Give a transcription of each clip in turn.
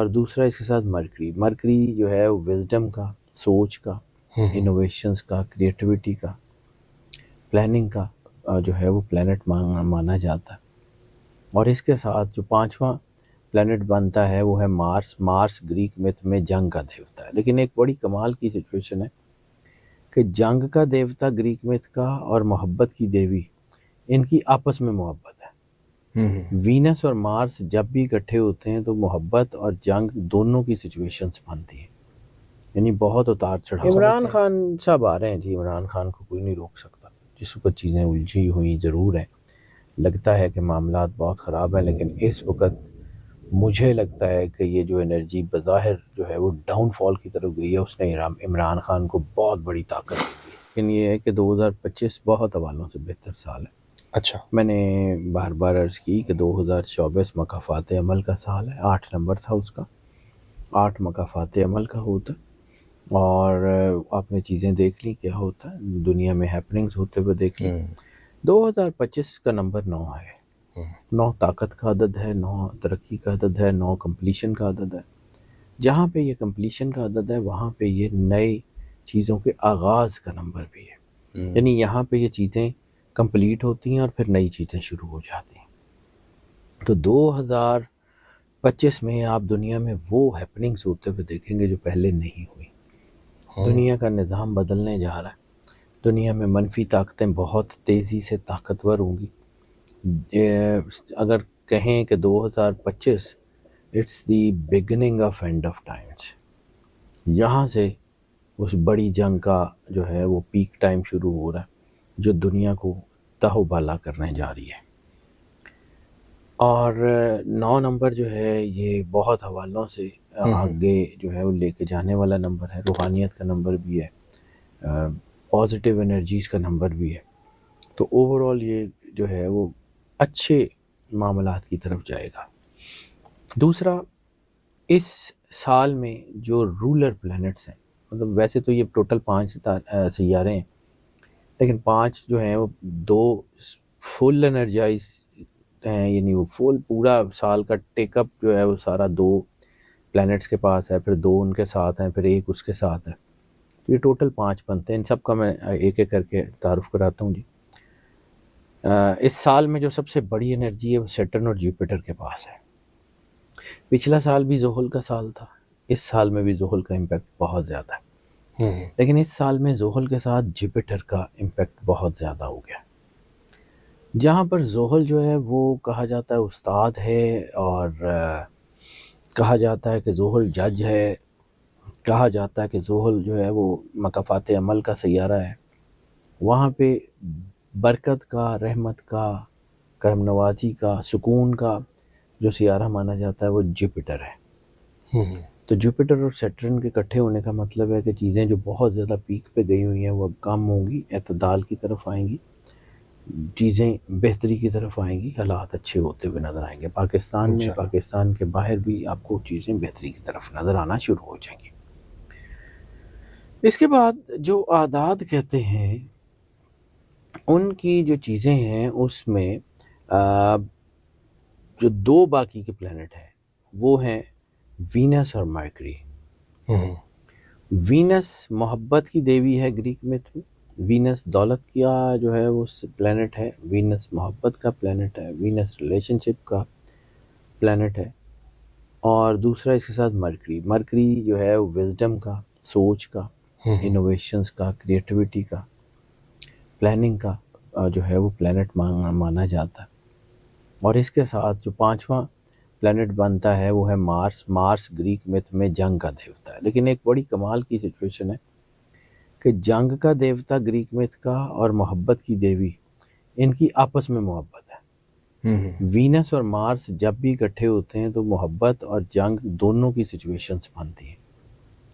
دوسرا اس کے ساتھ مرکری. مرکری جو ہے وہ وزڈم کا، سوچ کا، انوویشنز کا، کریٹیوٹی کا، پلاننگ کا جو ہے وہ پلانٹ مانا جاتا ہے. اور اس کے ساتھ جو پانچواں پلانٹ بنتا ہے وہ ہے مارس. مارس گریک میتھ میں جنگ کا دیوتا ہے. لیکن ایک بڑی کمال کی سچویشن ہے کہ جنگ کا دیوتا گریک میتھ کا اور محبت کی دیوی، ان کی آپس میں محبت ہے. وینس اور مارس جب بھی اکٹھے ہوتے ہیں تو محبت اور جنگ دونوں کی سچویشنز بنتی ہیں، یعنی بہت اتار چڑھاؤ. عمران خان صاحب آ رہے ہیں جی، عمران خان کو کوئی نہیں روک سکتا. جس وقت چیزیں الجھی ہوئی ضرور ہیں، لگتا ہے کہ معاملات بہت خراب ہیں، لیکن اس وقت مجھے لگتا ہے کہ یہ جو انرجی بظاہر جو ہے وہ ڈاؤن فال کی طرف گئی ہے، اس نے عمران خان کو بہت بڑی طاقت دی ہے. لیکن یہ ہے کہ 2025 بہت حوالوں سے بہتر سال ہے. اچھا، میں نے بار بار عرض کی کہ 2024 مکافات عمل کا سال ہے. 8 نمبر تھا اس کا، 8 مکافات عمل کا ہوتا ہے. اور آپ نے چیزیں دیکھ لی کیا ہوتا ہے دنیا میں ہیپننگز ہوتے ہوئے دیکھ لی. 2025 کا نمبر 9 ہے. 9 طاقت کا عدد ہے، 9 ترقی کا عدد ہے، 9 کمپلیشن کا عدد ہے. جہاں پہ یہ کمپلیشن کا عدد ہے وہاں پہ یہ نئے چیزوں کے آغاز کا نمبر بھی ہے. یعنی یہاں پہ یہ چیزیں کمپلیٹ ہوتی ہیں اور پھر نئی چیزیں شروع ہو جاتی ہیں. تو 2025 میں آپ دنیا میں وہ ہیپننگز ہوتے ہوئے دیکھیں گے جو پہلے نہیں ہوئی. دنیا کا نظام بدلنے جا رہا ہے. دنیا میں منفی طاقتیں بہت تیزی سے طاقتور ہوں گی. اگر کہیں کہ 2025 it's the beginning of end of times, یہاں سے اس بڑی جنگ کا جو ہے وہ پیک ٹائم شروع ہو رہا ہے جو دنیا کو تہو بالا کرنے جا رہی ہے. اور 9 نمبر جو ہے یہ بہت حوالوں سے آگے جو ہے وہ لے کے جانے والا نمبر ہے. روحانیت کا نمبر بھی ہے، پازیٹیو انرجیز کا نمبر بھی ہے. تو اوورال یہ جو ہے وہ اچھے معاملات کی طرف جائے گا. دوسرا، اس سال میں جو رولر پلانٹس ہیں، مطلب ویسے تو یہ ٹوٹل 5 سیارے ہیں، لیکن 5 جو ہیں وہ 2 فل انرجائز ہیں، یعنی وہ فل پورا سال کا ٹیک اپ جو ہے وہ سارا 2 پلانٹس کے پاس ہے، پھر 2 ان کے ساتھ ہیں، پھر 1 اس کے ساتھ ہے. تو یہ ٹوٹل 5 بنتے ہیں. ان سب کا میں ایک ایک کر کے تعارف کراتا ہوں جی. اس سال میں جو سب سے بڑی انرجی ہے وہ سیٹرن اور جوپیٹر کے پاس ہے. پچھلا سال بھی زحل کا سال تھا، اس سال میں بھی زحل کا امپیکٹ بہت زیادہ ہے. لیکن اس سال میں زحل کے ساتھ جوپیٹر کا امپیکٹ بہت زیادہ ہو گیا. جہاں پر زحل جو ہے وہ کہا جاتا ہے استاد ہے، اور کہا جاتا ہے کہ زحل جج ہے، کہا جاتا ہے کہ زحل جو ہے وہ مکافات عمل کا سیارہ ہے. وہاں پہ برکت کا، رحمت کا، کرم نوازی کا، سکون کا جو سیارہ مانا جاتا ہے وہ جوپیٹر ہے. تو جوپیٹر اور سیٹرن کے اکٹھے ہونے کا مطلب ہے کہ چیزیں جو بہت زیادہ پیک پہ گئی ہوئی ہیں وہ اب کم ہوں گی، اعتدال کی طرف آئیں گی، چیزیں بہتری کی طرف آئیں گی، حالات اچھے ہوتے ہوئے نظر آئیں گے. پاکستان میں، پاکستان کے باہر بھی آپ کو چیزیں بہتری کی طرف نظر آنا شروع ہو جائیں گی. اس کے بعد جو اعداد کہتے ہیں ان کی جو چیزیں ہیں اس میں جو 2 باقی کے پلانٹ ہیں وہ ہیں وینس اور مرکری. وینس محبت کی دیوی ہے گریک میتھ میں. وینس دولت کا جو ہے وہ پلانٹ ہے. وینس محبت کا پلانٹ ہے. وینس ریلیشن شپ کا پلانٹ ہے. اور دوسرا اس کے ساتھ مرکری. مرکری جو ہے وہ وزڈم کا، سوچ کا، انوویشنز کا، کریٹیوٹی کا، پلاننگ کا جو ہے وہ پلانٹ مانا جاتا ہے. اور اس کے ساتھ جو 5واں پلانٹ بنتا ہے وہ ہے مارس. مارس گریک میتھ میں جنگ کا دیوتا ہے. لیکن ایک بڑی کمال کی سچویشن ہے کہ جنگ کا دیوتا گریک میتھ کا اور محبت کی دیوی، ان کی آپس میں محبت ہے. وینس اور مارس جب بھی اکٹھے ہوتے ہیں تو محبت اور جنگ دونوں کی سچویشنز بنتی ہیں،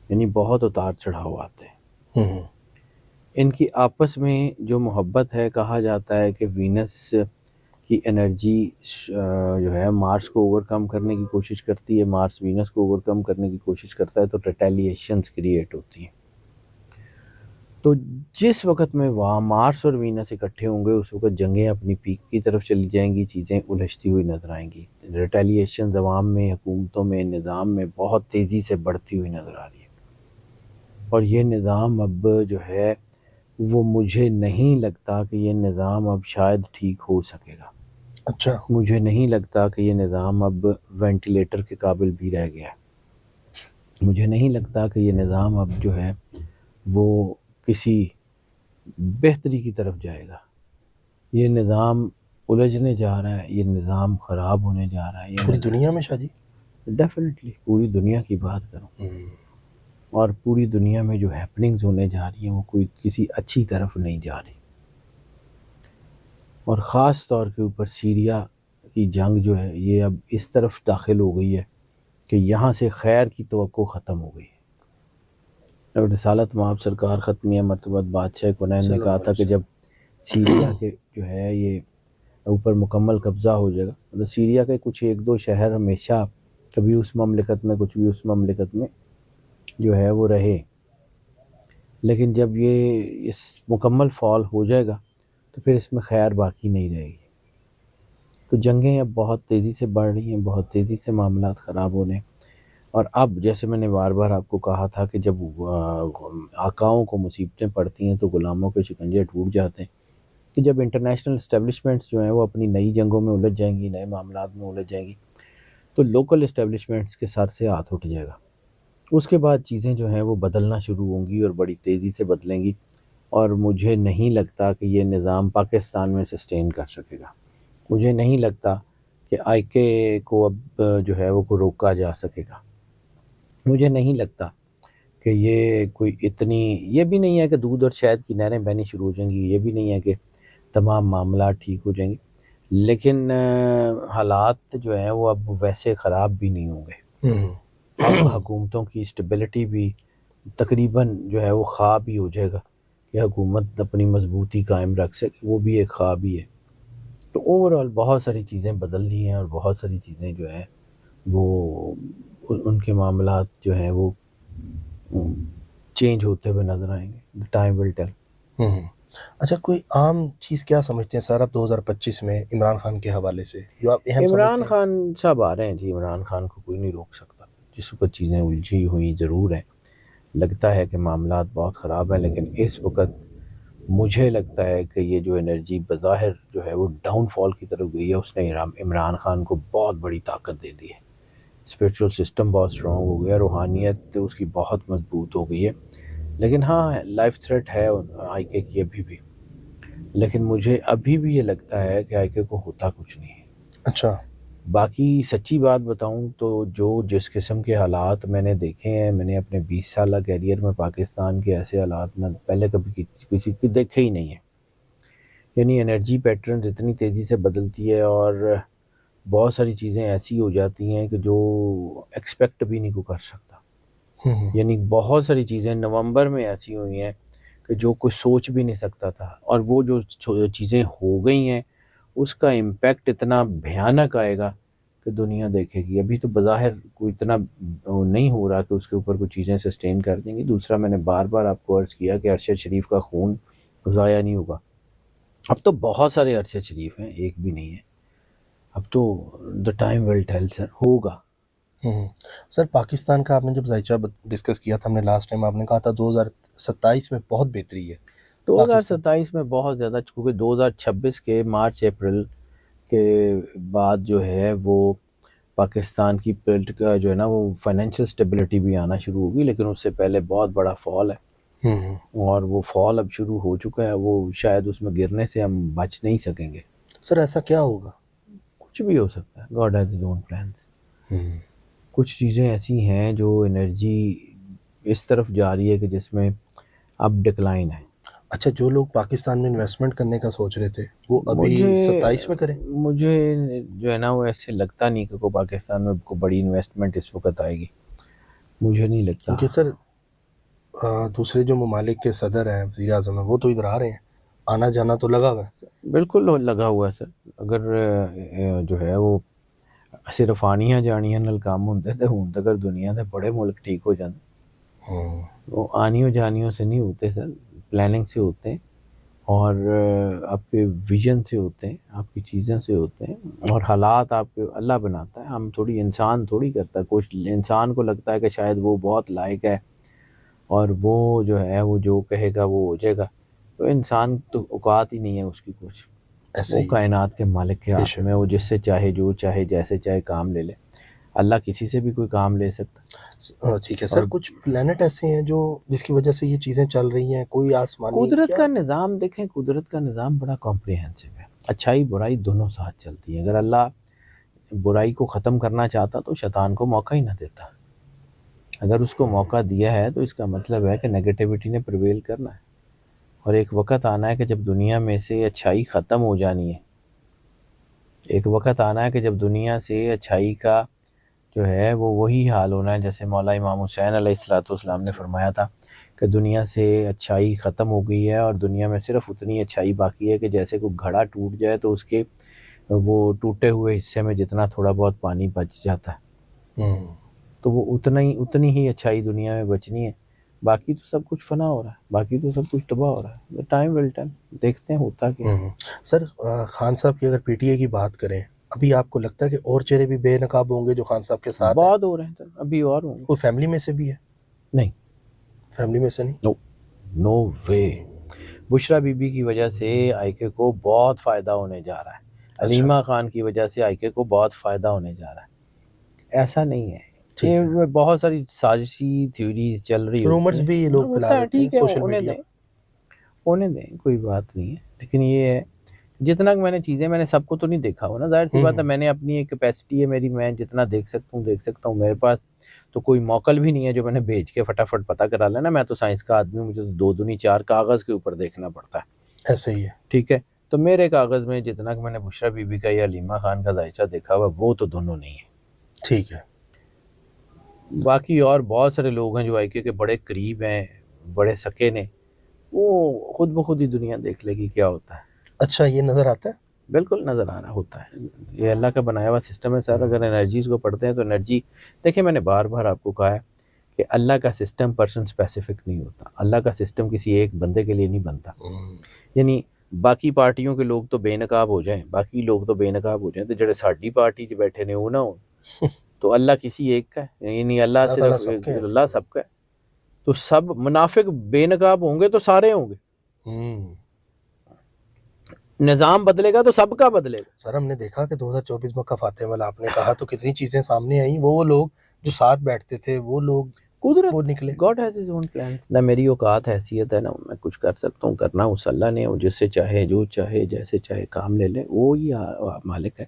یعنی بہت اتار چڑھاؤ آتے ہیں. ان کی آپس میں جو محبت ہے، کہا جاتا ہے کہ وینس کی انرجی جو ہے مارس کو اوور کم کرنے کی کوشش کرتی ہے، مارس وینس کو اوور کم کرنے کی کوشش کرتا ہے، تو ریٹیلیشنز کریٹ ہوتی ہیں. تو جس وقت میں وہاں مارس اور وینس اکٹھے ہوں گے اس وقت جنگیں اپنی پیک کی طرف چلی جائیں گی، چیزیں الجھتی ہوئی نظر آئیں گی، ریٹیلیشن عوام میں، حکومتوں میں، نظام میں بہت تیزی سے بڑھتی ہوئی نظر آ رہی ہے، اور یہ نظام اب جو ہے وہ مجھے نہیں لگتا کہ یہ نظام اب شاید ٹھیک ہو سکے گا. اچھا، مجھے نہیں لگتا کہ یہ نظام اب وینٹیلیٹر کے قابل بھی رہ گیا ہے. مجھے نہیں لگتا کہ یہ نظام اب جو ہے وہ کسی بہتری کی طرف جائے گا. یہ نظام الجھنے جا رہا ہے، یہ نظام خراب ہونے جا رہا ہے. یہ پوری دنیا میں شاہ جی؟ ڈیفینیٹلی پوری دنیا کی بات کروں، اور پوری دنیا میں جو ہیپننگز ہونے جا رہی ہیں وہ کوئی کسی اچھی طرف نہیں جا رہی. اور خاص طور کے اوپر سیریا کی جنگ جو ہے یہ اب اس طرف داخل ہو گئی ہے کہ یہاں سے خیر کی توقع ختم ہو گئی ہے. اور رسالت مآب سرکار ختمیہ مرتبہ بادشاہ کونین نے کہا تھا کہ جب سیریا کے جو ہے یہ اوپر مکمل قبضہ ہو جائے گا، مطلب سیریا کے کچھ ایک دو شہر ہمیشہ کبھی اس مملکت میں کچھ بھی اس مملکت میں جو ہے وہ رہے، لیکن جب یہ اس مکمل فال ہو جائے گا تو پھر اس میں خیر باقی نہیں رہے گی. تو جنگیں اب بہت تیزی سے بڑھ رہی ہیں، بہت تیزی سے معاملات خراب ہو رہے ہیں. اور اب جیسے میں نے بار بار آپ کو کہا تھا کہ جب آقاؤں کو مصیبتیں پڑتی ہیں تو غلاموں کے شکنجے ٹوٹ جاتے ہیں، کہ جب انٹرنیشنل اسٹیبلشمنٹس جو ہیں وہ اپنی نئی جنگوں میں الجھ جائیں گی، نئے معاملات میں الجھ جائیں گی، تو لوکل اسٹیبلشمنٹس کے سر سے ہاتھ اٹھ جائے گا. اس کے بعد چیزیں جو ہیں وہ بدلنا شروع ہوں گی اور بڑی تیزی سے بدلیں گی، اور مجھے نہیں لگتا کہ یہ نظام پاکستان میں سسٹین کر سکے گا. مجھے نہیں لگتا کہ آئی کے کو اب جو ہے وہ کو روکا جا سکے گا. مجھے نہیں لگتا کہ یہ کوئی اتنی، یہ بھی نہیں ہے کہ دودھ اور شہد کی نہریں بہنی شروع ہو جائیں گی، یہ بھی نہیں ہے کہ تمام معاملات ٹھیک ہو جائیں گے، لیکن حالات جو ہیں وہ اب ویسے خراب بھی نہیں ہوں گے. اب حکومتوں کی اسٹیبلٹی بھی تقریباً جو ہے وہ خواب ہی ہو جائے گا کہ حکومت اپنی مضبوطی قائم رکھ سکے، وہ بھی ایک خواب ہی ہے. تو اوورآل بہت ساری چیزیں بدل رہی ہیں اور بہت ساری چیزیں جو ہیں وہ ان کے معاملات جو ہیں وہ چینج ہوتے ہوئے نظر آئیں گے. Time will tell. اچھا، کوئی عام چیز کیا سمجھتے ہیں سر آپ 2025 میں عمران خان کے حوالے سے جو آپ اہم سمجھتے عمران ہیں؟ خان صاحب آ رہے ہیں جی، عمران خان کو کوئی نہیں روک سکتا. جس وقت چیزیں الجھی ہوئی ضرور ہیں، لگتا ہے کہ معاملات بہت خراب ہیں، لیکن اس وقت مجھے لگتا ہے کہ یہ جو انرجی بظاہر جو ہے وہ ڈاؤن فال کی طرف گئی ہے، اس نے عمران خان کو بہت بڑی طاقت دے دی ہے. اسپریچول سسٹم بہت اسٹرانگ ہو گیا، روحانیت اس کی بہت مضبوط ہو گئی ہے. لیکن ہاں لائف تھریٹ ہے آئی کے کی ابھی بھی، لیکن مجھے ابھی بھی یہ لگتا ہے کہ آئی کے کو ہوتا کچھ نہیں ہے. اچھا، باقی سچی بات بتاؤں تو جس قسم کے حالات میں نے دیکھے ہیں، میں نے اپنے 20 سالہ کیریئر میں پاکستان کے ایسے حالات نہ پہلے کبھی کسی کے دیکھے ہی نہیں ہیں. یعنی انرجی پیٹرنز اتنی تیزی سے بدلتی ہے اور بہت ساری چیزیں ایسی ہو جاتی ہیں کہ جو ایکسپیکٹ بھی نہیں کو کر سکتا. یعنی بہت ساری چیزیں نومبر میں ایسی ہوئی ہیں کہ جو کوئی سوچ بھی نہیں سکتا تھا، اور وہ جو چیزیں ہو گئی ہیں اس کا امپیکٹ اتنا بھیانک آئے گا کہ دنیا دیکھے گی. ابھی تو بظاہر کوئی اتنا نہیں ہو رہا کہ اس کے اوپر کوئی چیزیں سسٹین کر دیں گی. دوسرا میں نے بار بار آپ کو عرض کیا کہ ارشد شریف کا خون ضائع نہیں ہوگا. اب تو بہت سارے ارشد شریف ہیں، ایک بھی نہیں ہے. اب تو دا ٹائم ول ٹیل سر، ہوگا. سر پاکستان کا آپ نے جب ذائچہ ڈسکس کیا تھا ہم نے لاسٹ ٹائم، آپ نے کہا تھا 2027 میں بہت بہتری ہے. 2027 میں بہت زیادہ، کیونکہ 2026 کے مارچ اپریل کے بعد جو ہے وہ پاکستان کی پولیٹیکل جو ہے نا وہ فائنینشیل سٹیبلٹی بھی آنا شروع ہوگی، لیکن اس سے پہلے بہت بڑا فال ہے، اور وہ فال اب شروع ہو چکا ہے. وہ شاید اس میں گرنے سے ہم بچ نہیں سکیں گے. سر ایسا کیا ہوگا؟ کچھ بھی ہو سکتا ہے، God has his own plans. کچھ چیزیں ایسی ہیں جو انرجی اس طرف جا رہی ہے کہ جس میں اب ڈکلائن ہے. اچھا، جو لوگ پاکستان میں انویسٹمنٹ کرنے کا سوچ رہے تھے وہ ابھی مجھے 27 میں کریں؟ مجھے جو ہے نا وہ ایسے لگتا نہیں کہ کوئی پاکستان میں کوئی بڑی انویسٹمنٹ اس وقت آئے گی، مجھے نہیں لگتا. کیونکہ سر دوسرے جو ممالک کے صدر ہیں، وزیر اعظم ہیں، وہ تو ادھر آ رہے ہیں، آنا جانا تو لگا ہوا ہے. بالکل لگا ہوا ہے سر. اگر جو ہے وہ صرف آنیاں جانیاں نال کام ہوندے تے ہوں اگر دنیا دے بڑے ملک ٹھیک ہو جاندے. وہ آنیوں جانیوں سے نہیں ہوتے سر. پلاننگ سے ہوتے ہیں اور آپ کے ویژن سے ہوتے ہیں, آپ کی چیزیں سے ہوتے ہیں, اور حالات آپ کے اللہ بناتا ہے. ہم تھوڑی, انسان تھوڑی کرتا ہے. کچھ انسان کو لگتا ہے کہ شاید وہ بہت لائق ہے اور وہ جو ہے وہ جو کہے گا وہ ہو جائے گا. تو انسان تو اوقات ہی نہیں ہے اس کی کچھ. ایسے وہ ہی کائنات کے مالک کے بے ہاتھ شک. میں, وہ جس سے چاہے جو چاہے جیسے چاہے کام لے لے. اللہ کسی سے بھی کوئی کام لے سکتا. ٹھیک ہے اور سر, کچھ پلانٹ ایسے ہیں جو جس کی وجہ سے یہ چیزیں چل رہی ہیں, کوئی آسمانی قدرت کیا؟ کا نظام دیکھیں, قدرت کا نظام بڑا کمپریہنسو ہے. اچھائی برائی دونوں ساتھ چلتی ہیں. اگر اللہ برائی کو ختم کرنا چاہتا تو شیطان کو موقع ہی نہ دیتا. اگر اس کو موقع دیا ہے تو اس کا مطلب ہے کہ نیگیٹیوٹی نے پریویل کرنا ہے. اور ایک وقت آنا ہے کہ جب دنیا میں سے اچھائی ختم ہو جانی ہے. ایک وقت آنا ہے کہ جب دنیا سے اچھائی کا جو ہے وہ وہی حال ہونا ہے جیسے مولا امام حسین علیہ السلام نے فرمایا تھا کہ دنیا سے اچھائی ختم ہو گئی ہے اور دنیا میں صرف اتنی اچھائی باقی ہے کہ جیسے کوئی گھڑا ٹوٹ جائے تو اس کے وہ ٹوٹے ہوئے حصے میں جتنا تھوڑا بہت پانی بچ جاتا ہے تو وہ اتنی ہی اچھائی دنیا میں بچنی ہے. باقی تو سب کچھ فنا ہو رہا ہے, باقی تو سب کچھ تباہ ہو رہا ہے. ٹائم ول ٹائم دیکھتے ہیں ہوتا کیا. سر خان صاحب کی اگر پی ٹی اے کی بات کریں, ابھی آپ کو لگتا ہے کہ اور چہرے بھی بے نقاب ہوں گے جو خان صاحب کے ساتھ ہیں؟ بہت ہو رہے ہیں سر, ابھی اور ہوں گے. کوئی فیملی میں سے بھی ہے؟ نہیں, فیملی میں سے نہیں. نو وے. بشرا بی بی کی وجہ سے آئی کے کو بہت فائدہ ہونے جا رہا ہے. علیمہ خان کی وجہ سے آئی کے کو بہت فائدہ ہونے جا رہا ہے. ایسا نہیں ہے. یہ بہت ساری سازشی تھیوریز چل رہی رومرز ہوتی ہیں, بھی یہ لوگ پھیلا ہوتا ہے, دیتے ہیں ٹھیک ہے, سوشل انہیں میڈیا. ہونے دیں, کوئی بات نہیں ہے. لیکن یہ ہے جتنا کہ میں نے چیزیں, میں نے سب کو تو نہیں دیکھا ہو نا, ظاہر سی بات ہے. میں نے اپنی ایک کیپیسٹی ہے میری, میں جتنا دیکھ سکتا ہوں. میرے پاس تو کوئی موکل بھی نہیں ہے جو میں نے بھیج کے فٹافٹ پتہ کرا لینا. میں تو سائنس کا آدمی ہوں, مجھے تو 2 دونی 4 کاغذ کے اوپر دیکھنا پڑتا ہے. ایسے ہی ہے. ٹھیک ہے, تو میرے کاغذ میں جتنا کہ میں نے بشرا بی بی کا یا علیمہ خان کا ذائچہ دیکھا ہوا وہ تو دونوں نہیں ہے. ٹھیک ہے. باقی اور بہت سارے لوگ ہیں جو آئی کے بڑے قریب ہیں, بڑے سکے نے, وہ خود بخود ہی دنیا دیکھ لے گی کیا ہوتا ہے. اچھا, یہ نظر آتا ہے. بالکل نظر آ رہا ہوتا ہے. یہ اللہ کا بنایا ہوا سسٹم ہے سر. اگر انرجیز کو پڑھتے ہیں تو انرجی دیکھیں, میں نے بار بار آپ کو کہا ہے کہ اللہ کا سسٹم پرسن اسپیسیفک نہیں ہوتا. اللہ کا سسٹم کسی ایک بندے کے لیے نہیں بنتا. یعنی باقی پارٹیوں کے لوگ تو بے نقاب ہو جائیں, باقی لوگ تو بے نقاب ہو جائیں, تو جڑے ساڈی پارٹی 'چ بیٹھے نے وہ نہ ہو, تو اللہ کسی ایک کا ہے. یعنی اللہ تعالیٰ صرف سب کے ہیں. اللہ سب کا ہے. تو سب منافق بے نقاب ہوں گے تو سارے ہوں گے. نظام بدلے گا تو سب کا بدلے گا. سر ہم نے دیکھا کہ 2024 میں مکہ فاتح والا آپ نے کہا تو کتنی چیزیں سامنے آئیں. وہ لوگ جو ساتھ بیٹھتے تھے وہ لوگ قدرت, وہ نکلے. God has his own plan. نہ میری اوقات حیثیت ہے, نہ میں کچھ کر سکتا ہوں. کرنا اس اللہ نے, وہ جس سے چاہے جو چاہے جیسے چاہے کام لے لے. وہی مالک ہے,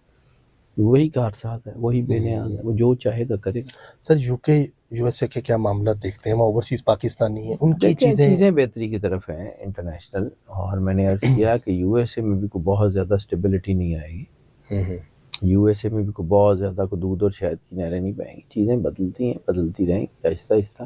وہی کارساز ہے, وہی بے نیاز ہے. وہ جو چاہے گا کرے گا. سر یو کے یو ایس اے کے کیا معاملات دیکھتے ہیں؟ وہ اوورسیز پاکستانی ہیں, ان کی چیزیں بہتری کی طرف ہیں انٹرنیشنل. اور میں نے عرض کیا کہ یو ایس اے میں بھی کوئی بہت زیادہ اسٹیبلٹی نہیں آئے گی. یو ایس اے میں بھی کوئی بہت زیادہ کوئی دودھ اور شہد کی نہریں نہیں بہیں گی. چیزیں بدلتی ہیں, بدلتی رہیں گی, آہستہ آہستہ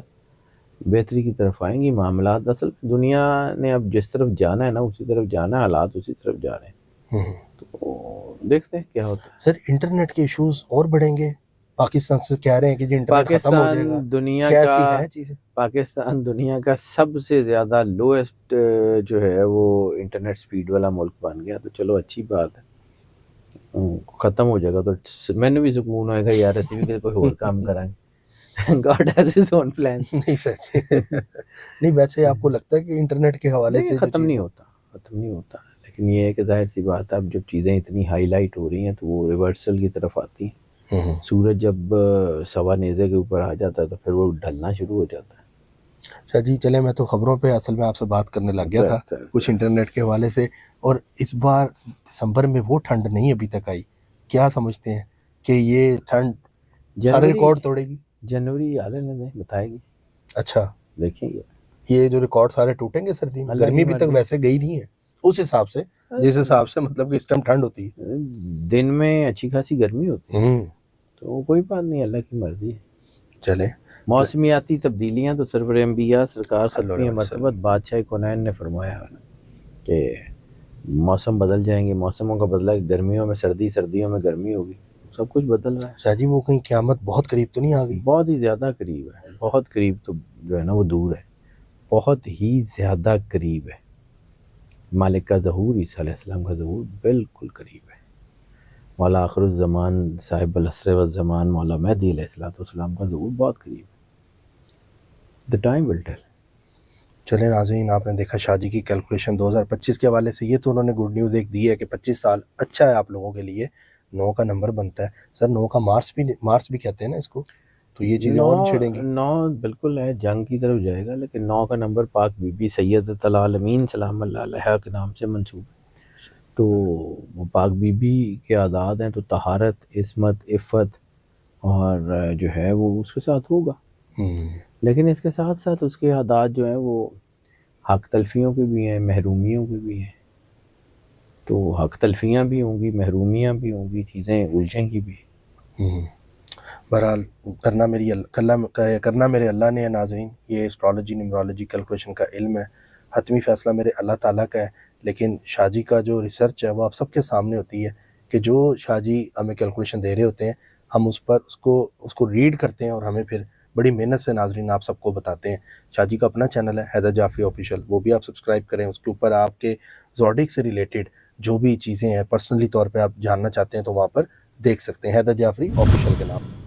بہتری کی طرف آئیں گی معاملات. اصل دنیا نے اب جس طرف جانا ہے نا اسی طرف جانا ہے, حالات اسی طرف جا رہے ہیں. تو دیکھتے ہیں کیا ہوتا ہے. سر انٹرنیٹ کے ایشوز اور بڑھیں گے؟ پاکستان سے کہہ رہے ہیں کہ انٹرنیٹ ختم ہو جائے گا, کیسی ہے چیزیں؟ پاکستان دنیا کا سب سے زیادہ لویسٹ جو ہے وہ انٹرنیٹ سپیڈ والا ملک بن گیا. تو چلو اچھی بات ہے, ختم ہو جائے گا تو میں نے بھی سکون ہوئے گا یار, اسی بھی کوئی اور کام کریں گے. God has his own plan. نہیں سچ نہیں, ویسے آپ کو لگتا ہے کہ انٹرنیٹ کے حوالے سے ختم نہیں ہوتا. لیکن یہ ہے کہ ظاہر سی بات ہے, اب جب چیزیں اتنی ہائی لائٹ ہو رہی ہیں تو وہ ریورسل کی طرف آتی ہیں. سورج جب سوا نیزے کے اوپر آ جاتا ہے تو پھر وہ ڈھلنا شروع ہو جاتا ہے. اچھا جی, چلے میں تو خبروں پہ اصل میں آپ سے بات کرنے لگ گیا تھا کچھ انٹرنیٹ کے حوالے سے. اور اس بار دسمبر میں وہ ٹھنڈ نہیں ابھی تک آئی. کیا سمجھتے ہیں کہ یہ ٹھنڈ سارے ریکارڈ توڑے گی؟ جنوری آنے دیں, بتائے گی. اچھا, دیکھیں یہ جو ریکارڈ سارے ٹوٹیں گے سردی میں. گرمی ابھی تک ویسے گئی نہیں ہے اس حساب سے, جس حساب سے مطلب کہ اس ٹائم ٹھنڈ ہوتی ہے. دن میں اچھی خاصی گرمی ہوتی ہے, تو کوئی بات نہیں, اللہ کی مرضی ہے. چلے, موسمیاتی تبدیلیاں تو سرور انبیاء سرکار خفی مرتبت بادشاہ کونین نے فرمایا کہ موسم بدل جائیں گے. موسموں کا بدلا, گرمیوں میں سردی, سردیوں میں گرمی ہوگی, سب کچھ بدل رہا ہے. شاہ جی وہ کہیں قیامت بہت قریب تو نہیں آ گئی؟ بہت ہی زیادہ قریب ہے, بہت قریب تو جو ہے نا وہ دور ہے. بہت ہی زیادہ قریب ہے. مالک کا ظہور عیسیٰ علیہ السلام کا ظہور بالکل قریب ہے. مولا آخر الزمان صاحب العصر والزمان مولا مہدی علیہ السلام کا ظہور بہت قریب ہے. The time will tell. چلیں ناظرین، آپ نے دیکھا شاہ جی کی کیلکولیشن 2025 کے حوالے سے. یہ تو انہوں نے گڈ نیوز ایک دی ہے کہ 25 سال اچھا ہے آپ لوگوں کے لیے، 9 کا نمبر بنتا ہے. سر 9 کا مارس بھی کہتے ہیں نا اس کو، تو یہ چیزیں اور چھڑیں گی. 9 بالکل ہے، جنگ کی طرف جائے گا، لیکن 9 کا نمبر پاک بی بی سیدۃ العالمین سلام اللہ علیہا کے نام سے منسوب ہے. تو وہ پاک بی بی کے اعداد ہیں، تو طہارت، عصمت، عفت اور جو ہے وہ اس کے ساتھ ہوگا. لیکن اس کے ساتھ ساتھ اس کے اعداد جو ہیں وہ حق تلفیوں کے بھی ہیں، محرومیوں کے بھی ہیں. تو حق تلفیاں بھی ہوں گی، محرومیاں بھی ہوں گی، چیزیں الجھیں گی بھی. بہرحال کرنا میرے اللہ نے ہے ناظرین. یہ اسٹرالوجی نیمرولوجی کیلکولیشن کا علم ہے، حتمی فیصلہ میرے اللہ تعالیٰ کا ہے. لیکن شاہ جی کا جو ریسرچ ہے وہ آپ سب کے سامنے ہوتی ہے کہ جو شاہ جی ہمیں کیلکولیشن دے رہے ہوتے ہیں، ہم اس کو ریڈ کرتے ہیں اور ہمیں پھر بڑی محنت سے ناظرین آپ سب کو بتاتے ہیں. شاہ جی کا اپنا چینل ہے حیدر جعفری آفیشیل، وہ بھی آپ سبسکرائب کریں. اس کے اوپر آپ کے زوڈک سے ریلیٹڈ جو بھی چیزیں ہیں پرسنلی طور پہ آپ جاننا چاہتے ہیں تو وہاں پر دیکھ سکتے ہیں، حیدر جعفری آفیشیل کے نام.